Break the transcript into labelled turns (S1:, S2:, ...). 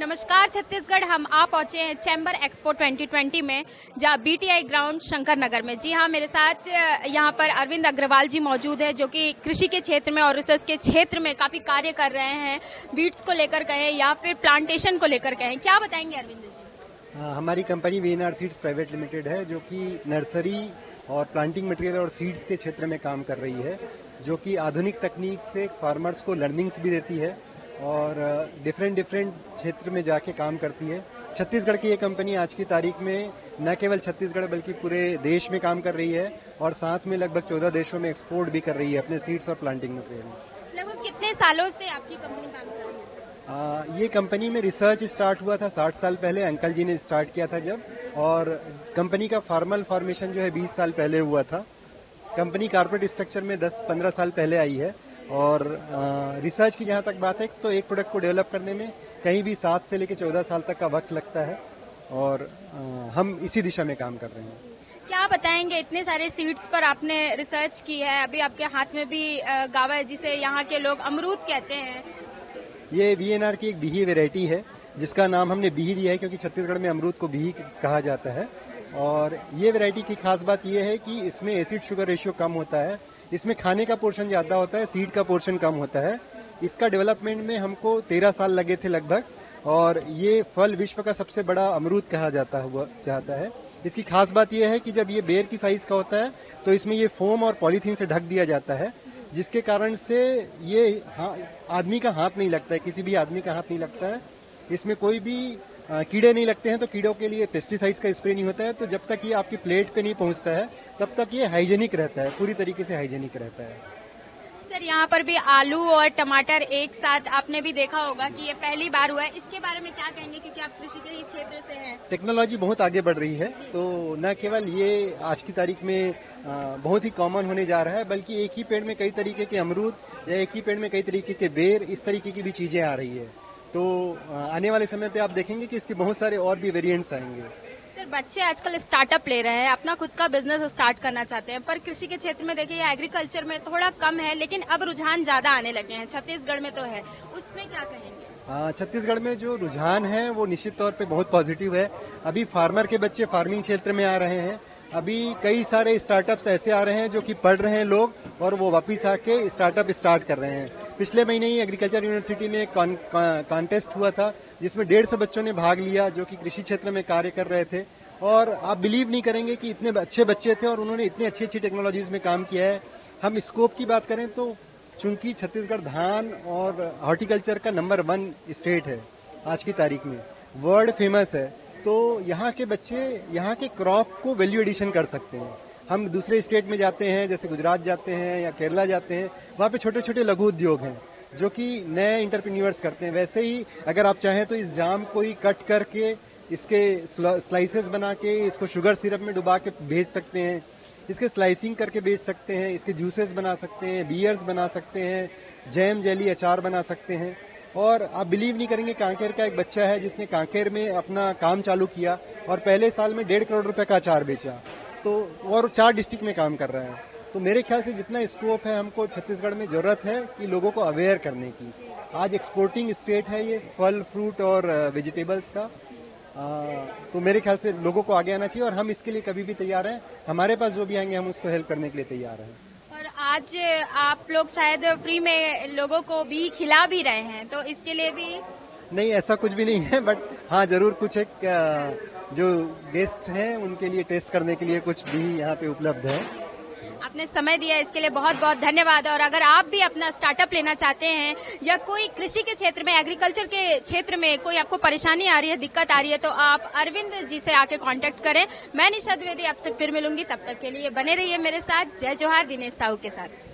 S1: नमस्कार छत्तीसगढ़, हम आ पहुंचे हैं चैम्बर एक्सपो 2020 में, जहाँ बीटीआई ग्राउंड शंकर नगर में। जी हाँ, मेरे साथ यहाँ पर अरविंद अग्रवाल जी मौजूद है, जो कि कृषि के क्षेत्र में और रिसर्च के क्षेत्र में काफ़ी कार्य कर रहे हैं। बीट्स को लेकर कहें या फिर प्लांटेशन को लेकर कहें, क्या बताएंगे अरविंद जी?
S2: हमारी company VNR seeds private limited है, जो कि नर्सरी और प्लांटिंग मटेरियल और सीड्स के क्षेत्र में काम कर रही है, जो कि आधुनिक तकनीक से फार्मर्स को लर्निंग्स भी देती है और डिफरेंट क्षेत्र में जाके काम करती है। छत्तीसगढ़ की ये कंपनी आज की तारीख में न केवल छत्तीसगढ़ बल्कि पूरे देश में काम कर रही है और साथ में लगभग 14 देशों में एक्सपोर्ट भी कर रही है अपने सीड्स और प्लांटिंग मटेरियल।
S1: लगभग कितने सालों से आपकी कंपनी काम कर रही है?
S2: ये कंपनी में रिसर्च स्टार्ट हुआ था 60 साल पहले, अंकल जी ने स्टार्ट किया था जब, और कंपनी का फॉर्मल फॉर्मेशन जो है 20 साल पहले हुआ था। कंपनी कॉर्पोरेट स्ट्रक्चर में 10-15 साल पहले आई है और रिसर्च की जहां तक बात है तो एक प्रोडक्ट को डेवलप करने में कहीं भी 7 से लेकर 14 साल तक का वक्त लगता है और हम इसी दिशा में काम कर रहे हैं।
S1: क्या बताएंगे, इतने सारे सीड्स पर आपने रिसर्च की है, अभी आपके हाथ में भी गावा है जिसे यहाँ के लोग अमरूद कहते हैं।
S2: ये वीएनआर की एक बिही वेराइटी है जिसका नाम हमने बिही दिया है क्योंकि छत्तीसगढ़ में अमरूद को बिही कहा जाता है। और ये वैरायटी की खास बात यह है कि इसमें एसिड शुगर रेशियो कम होता है, इसमें खाने का पोर्शन ज्यादा होता है, सीड का पोर्शन कम होता है। इसका डेवलपमेंट में हमको 13 साल लगे थे लगभग, और ये फल विश्व का सबसे बड़ा अमरूद कहा जाता है। इसकी खास बात यह है कि जब ये बेर की साइज का होता है तो इसमें ये फोम और पॉलीथीन से ढक दिया जाता है, जिसके कारण से ये आदमी का हाथ नहीं लगता है, किसी भी आदमी का हाथ नहीं लगता है। इसमें कोई भी कीड़े नहीं लगते हैं, तो कीड़ों के लिए पेस्टिसाइड्स का स्प्रे नहीं होता है। तो जब तक ये आपकी प्लेट पे नहीं पहुंचता है तब तक ये हाइजेनिक रहता है, पूरी तरीके से हाइजेनिक रहता है।
S1: सर, यहाँ पर भी आलू और टमाटर एक साथ आपने भी देखा होगा कि ये पहली बार हुआ है, इसके बारे में क्या कहेंगे, क्योंकि आप कृषि के ही क्षेत्र से हैं?
S2: टेक्नोलॉजी बहुत आगे बढ़ रही है, तो न केवल ये आज की तारीख में बहुत ही कॉमन होने जा रहा है, बल्कि एक ही पेड़ में कई तरीके के अमरूद या एक ही पेड़ में कई तरीके के बेर, इस तरीके की भी चीजें आ रही है। तो आने वाले समय पे आप देखेंगे कि इसके बहुत सारे और भी वेरिएंट्स आएंगे।
S1: सर, बच्चे आजकल स्टार्टअप ले रहे हैं, अपना खुद का बिजनेस स्टार्ट करना चाहते हैं, पर कृषि के क्षेत्र में देखिए एग्रीकल्चर में थोड़ा कम है, लेकिन अब रुझान ज्यादा आने लगे हैं। छत्तीसगढ़ में तो है, उसमें क्या कहेंगे?
S2: छत्तीसगढ़ में जो रुझान है वो निश्चित तौर पे बहुत पॉजिटिव है। अभी फार्मर के बच्चे फार्मिंग क्षेत्र में आ रहे हैं, अभी कई सारे स्टार्टअप्स ऐसे आ रहे हैं जो कि पढ़ रहे हैं लोग और वो वापिस आके स्टार्टअप स्टार्ट कर रहे हैं। पिछले महीने ही एग्रीकल्चर यूनिवर्सिटी में एक कॉन्टेस्ट हुआ था जिसमें 150 बच्चों ने भाग लिया जो कि कृषि क्षेत्र में कार्य कर रहे थे, और आप बिलीव नहीं करेंगे कि इतने अच्छे बच्चे थे और उन्होंने इतनी अच्छी टेक्नोलॉजीज में काम किया है। हम स्कोप की बात करें तो चूंकि छत्तीसगढ़ धान और हॉर्टिकल्चर का नंबर 1 स्टेट है आज की तारीख में, वर्ल्ड फेमस है, तो यहाँ के बच्चे यहाँ के क्रॉप को वैल्यू एडिशन कर सकते हैं। हम दूसरे स्टेट में जाते हैं, जैसे गुजरात जाते हैं या केरला जाते हैं, वहाँ पे छोटे छोटे लघु उद्योग हैं जो कि नए इंटरप्रेन्योर्स करते हैं। वैसे ही अगर आप चाहें तो इस जाम को ही कट करके इसके स्लाइसेस बना के इसको शुगर सिरप में डुबा के बेच सकते हैं, इसके स्लाइसिंग करके बेच सकते हैं, इसके जूसेस बना सकते हैं, बियर्स बना सकते हैं, जैम जेली अचार बना सकते हैं। और आप बिलीव नहीं करेंगे, कांकेर का एक बच्चा है जिसने कांकेर में अपना काम चालू किया और पहले साल में 1.5 करोड़ रुपए का अचार बेचा, तो और 4 डिस्ट्रिक्ट में काम कर रहा है। तो मेरे ख्याल से जितना स्कोप है, हमको छत्तीसगढ़ में जरूरत है कि लोगों को अवेयर करने की। आज एक्सपोर्टिंग स्टेट है ये फल, फ्रूट और वेजिटेबल्स का, तो मेरे ख्याल से लोगों को आगे आना चाहिए और हम इसके लिए कभी भी तैयार हैं। हमारे पास जो भी आएंगे हम उसको हेल्प करने के लिए तैयार हैं।
S1: और आज आप लोग शायद फ्री में लोगों को भी खिला भी रहे हैं, तो इसके लिए भी?
S2: नहीं, ऐसा कुछ भी नहीं है, बट हाँ जरूर कुछ एक जो गेस्ट हैं उनके लिए टेस्ट करने के लिए कुछ भी यहाँ पे उपलब्ध है।
S1: आपने समय दिया इसके लिए बहुत बहुत धन्यवाद। और अगर आप भी अपना स्टार्टअप लेना चाहते हैं या कोई कृषि के क्षेत्र में, एग्रीकल्चर के क्षेत्र में कोई आपको परेशानी आ रही है, दिक्कत आ रही है, तो आप अरविंद जी से आके कांटेक्ट करें। मैं निशा द्विवेदी आपसे फिर मिलूंगी, तब तक के लिए बने रहिए मेरे साथ। जय जोहार, दिनेश साहू के साथ।